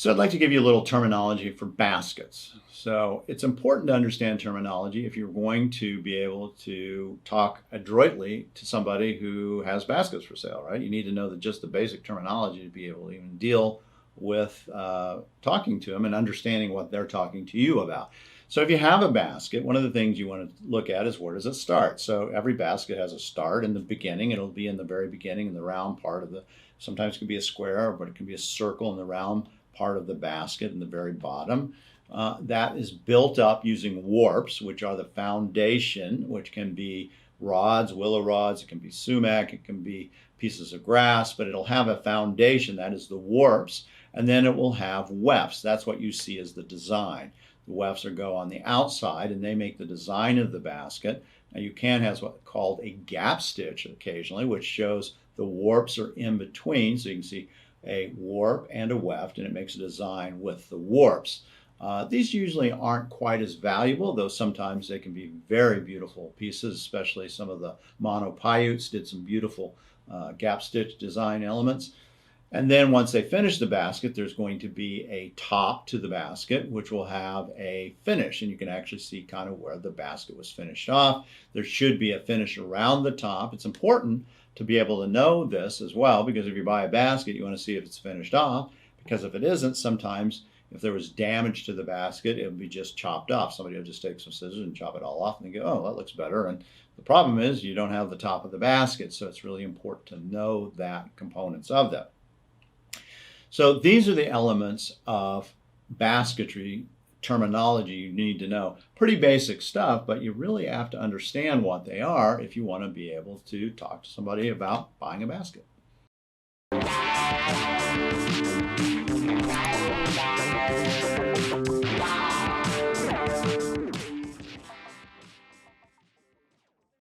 So I'd like to give you a little terminology for baskets. So it's important to understand terminology if you're going to be able to talk adroitly to somebody who has baskets for sale, right? You need to know just the basic terminology to be able to even deal with talking to them and understanding what they're talking to you about. So if you have a basket, one of the things you want to look at is where does it start? So every basket has a start in the beginning. It'll be in the very beginning in the round part of sometimes it can be a square, but it can be a circle in the round part of the basket in the very bottom. That is built up using warps, which are the foundation, which can be rods, willow rods, it can be sumac, it can be pieces of grass, but it'll have a foundation, that is the warps, and then it will have wefts. That's what you see as the design. The wefts go on the outside and they make the design of the basket. Now you can have what's called a gap stitch occasionally, which shows the warps are in between, so you can see a warp and a weft, and it makes a design with the warps. These usually aren't quite as valuable, though sometimes they can be very beautiful pieces, especially some of the Mono Paiutes did some beautiful gap stitch design elements. And then once they finish the basket, there's going to be a top to the basket, which will have a finish, and you can actually see kind of where the basket was finished off. There should be a finish around the top. It's important to be able to know this as well, because if you buy a basket, you want to see if it's finished off, because if it isn't, sometimes if there was damage to the basket, it would be just chopped off. Somebody will just take some scissors and chop it all off and they go, oh, that looks better. And the problem is you don't have the top of the basket, so it's really important to know that components of that. So these are the elements of basketry terminology you need to know. Pretty basic stuff, but you really have to understand what they are if you want to be able to talk to somebody about buying a basket.